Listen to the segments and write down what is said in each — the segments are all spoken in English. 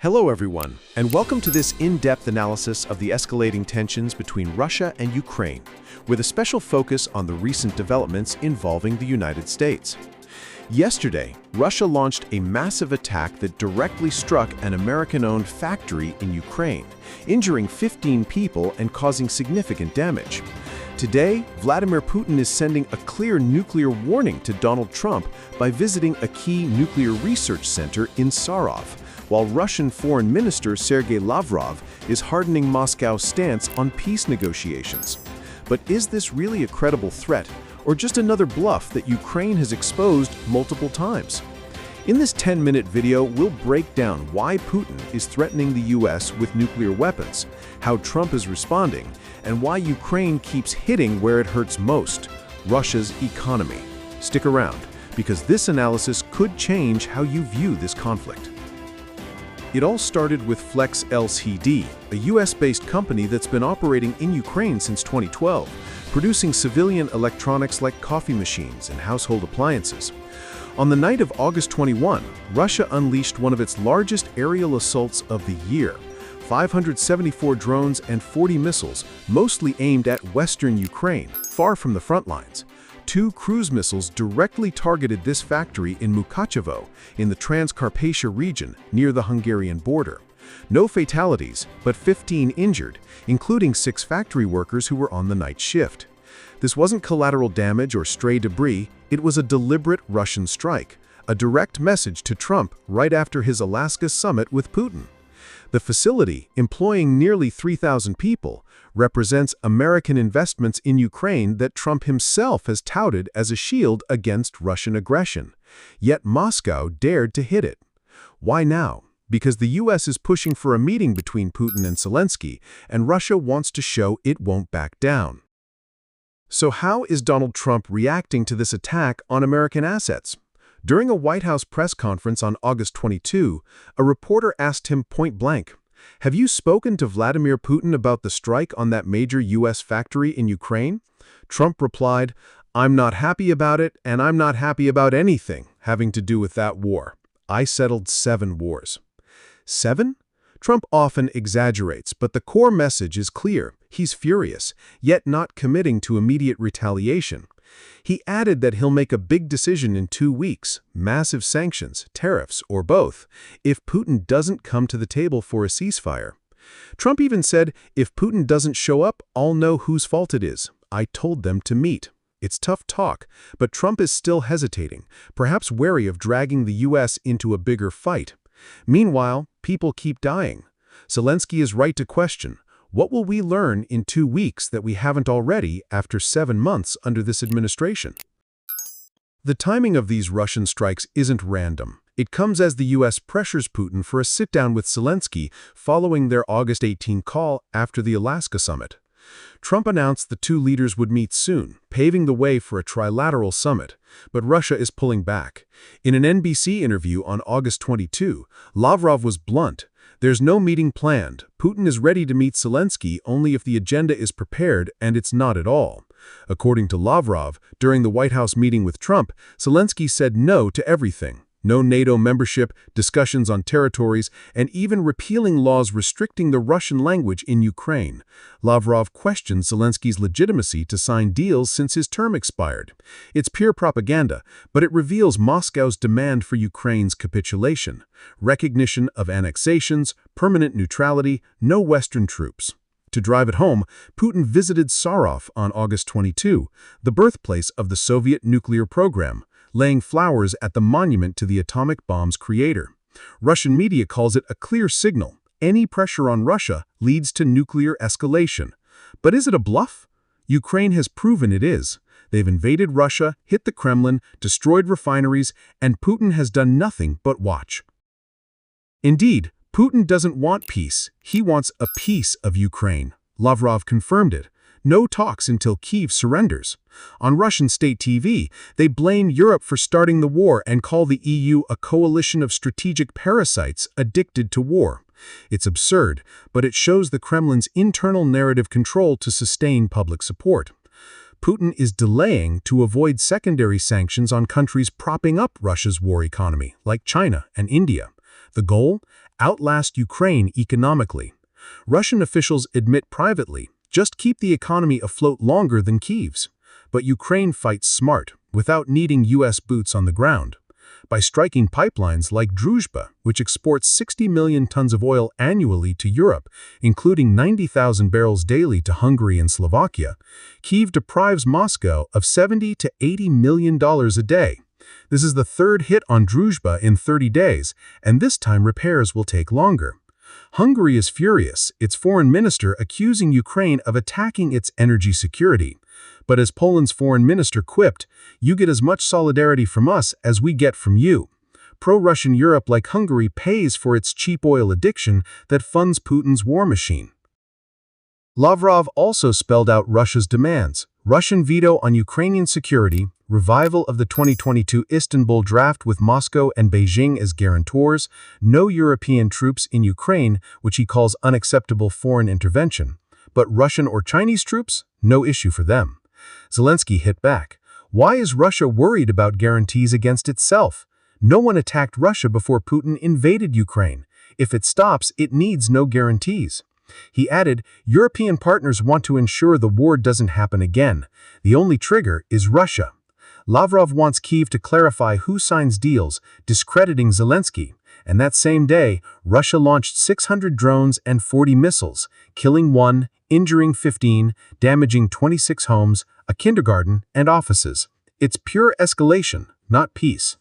Hello everyone, and welcome to this in-depth analysis of the escalating tensions between Russia and Ukraine, with a special focus on the recent developments involving the United States. Yesterday, Russia launched a massive attack that directly struck an American-owned factory in Ukraine, injuring 15 people and causing significant damage. Today, Vladimir Putin is sending a clear nuclear warning to Donald Trump by visiting a key nuclear research center in Sarov, while Russian Foreign Minister Sergei Lavrov is hardening Moscow's stance on peace negotiations. But is this really a credible threat, or just another bluff that Ukraine has exposed multiple times? In this 10-minute video, we'll break down why Putin is threatening the US with nuclear weapons, how Trump is responding, and why Ukraine keeps hitting where it hurts most, Russia's economy. Stick around, because this analysis could change how you view this conflict. It all started with Flex Ltd, a US-based company that's been operating in Ukraine since 2012, producing civilian electronics like coffee machines and household appliances. On the night of August 21, Russia unleashed one of its largest aerial assaults of the year. 574 drones and 40 missiles, mostly aimed at western Ukraine, far from the front lines. 2 cruise missiles directly targeted this factory in Mukachevo, in the Transcarpathia region, near the Hungarian border. No fatalities, but 15 injured, including 6 factory workers who were on the night shift. This wasn't collateral damage or stray debris, it was a deliberate Russian strike, a direct message to Trump right after his Alaska summit with Putin. The facility, employing nearly 3,000 people, represents American investments in Ukraine that Trump himself has touted as a shield against Russian aggression. Yet Moscow dared to hit it. Why now? Because the US is pushing for a meeting between Putin and Zelenskyy, and Russia wants to show it won't back down. So how is Donald Trump reacting to this attack on American assets? During a White House press conference on August 22, a reporter asked him point-blank, "Have you spoken to Vladimir Putin about the strike on that major U.S. factory in Ukraine?" Trump replied, "I'm not happy about it, and I'm not happy about anything having to do with that war. I settled 7 wars." 7? Trump often exaggerates, but the core message is clear. He's furious, yet not committing to immediate retaliation. He added that he'll make a big decision in 2 weeks, massive sanctions, tariffs, or both, if Putin doesn't come to the table for a ceasefire. Trump even said, "If Putin doesn't show up, I'll know whose fault it is. I told them to meet." It's tough talk, but Trump is still hesitating, perhaps wary of dragging the US into a bigger fight. Meanwhile, people keep dying. Zelenskyy is right to question, what will we learn in 2 weeks that we haven't already after 7 months under this administration? The timing of these Russian strikes isn't random. It comes as the US pressures Putin for a sit-down with Zelenskyy following their August 18 call after the Alaska summit. Trump announced the 2 leaders would meet soon, paving the way for a trilateral summit, but Russia is pulling back. In an NBC interview on August 22, Lavrov was blunt. "There's no meeting planned. Putin is ready to meet Zelenskyy only if the agenda is prepared, and it's not at all." According to Lavrov, during the White House meeting with Trump, Zelenskyy said no to everything. No NATO membership, discussions on territories, and even repealing laws restricting the Russian language in Ukraine. Lavrov questioned Zelenskyy's legitimacy to sign deals since his term expired. It's pure propaganda, but it reveals Moscow's demand for Ukraine's capitulation, recognition of annexations, permanent neutrality, no Western troops. To drive it home, Putin visited Sarov on August 22, the birthplace of the Soviet nuclear program, laying flowers at the monument to the atomic bomb's creator. Russian media calls it a clear signal. Any pressure on Russia leads to nuclear escalation. But is it a bluff? Ukraine has proven it is. They've invaded Russia, hit the Kremlin, destroyed refineries, and Putin has done nothing but watch. Indeed, Putin doesn't want peace. He wants a piece of Ukraine. Lavrov confirmed it. No talks until Kyiv surrenders. On Russian state TV, they blame Europe for starting the war and call the EU a coalition of strategic parasites addicted to war. It's absurd, but it shows the Kremlin's internal narrative control to sustain public support. Putin is delaying to avoid secondary sanctions on countries propping up Russia's war economy, like China and India. The goal? outlast Ukraine economically. Russian officials admit privately, just keep the economy afloat longer than Kyiv's. But Ukraine fights smart, without needing U.S. boots on the ground. By striking pipelines like Druzhba, which exports 60 million tons of oil annually to Europe, including 90,000 barrels daily to Hungary and Slovakia, Kyiv deprives Moscow of $70 to $80 million a day. This is the third hit on Druzhba in 30 days, and this time repairs will take longer. Hungary is furious, its foreign minister accusing Ukraine of attacking its energy security. But as Poland's foreign minister quipped, "You get as much solidarity from us as we get from you." Pro-Russian Europe like Hungary pays for its cheap oil addiction that funds Putin's war machine. Lavrov also spelled out Russia's demands: Russian veto on Ukrainian security, revival of the 2022 Istanbul draft with Moscow and Beijing as guarantors, no European troops in Ukraine, which he calls unacceptable foreign intervention. But Russian or Chinese troops? No issue for them. Zelenskyy hit back. Why is Russia worried about guarantees against itself? No one attacked Russia before Putin invaded Ukraine. If it stops, it needs no guarantees. He added, European partners want to ensure the war doesn't happen again. The only trigger is Russia. Lavrov wants Kyiv to clarify who signs deals, discrediting Zelenskyy. And that same day, Russia launched 600 drones and 40 missiles, killing 1, injuring 15, damaging 26 homes, a kindergarten, and offices. It's pure escalation, not peace.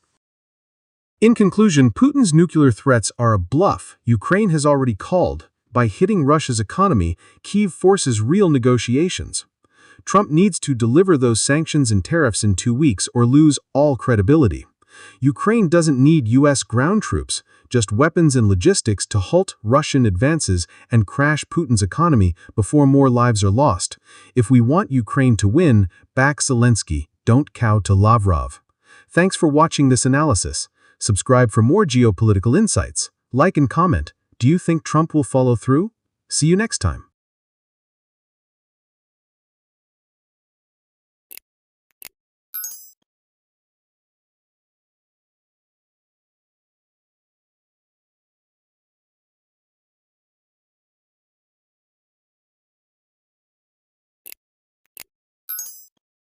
In conclusion, Putin's nuclear threats are a bluff Ukraine has already called. By hitting Russia's economy, Kyiv forces real negotiations. Trump needs to deliver those sanctions and tariffs in 2 weeks or lose all credibility. Ukraine doesn't need U.S. ground troops, just weapons and logistics to halt Russian advances and crash Putin's economy before more lives are lost. If we want Ukraine to win, back Zelenskyy, don't cow to Lavrov. Thanks for watching this analysis. Subscribe for more geopolitical insights. Like and comment. Do you think Trump will follow through? See you next time.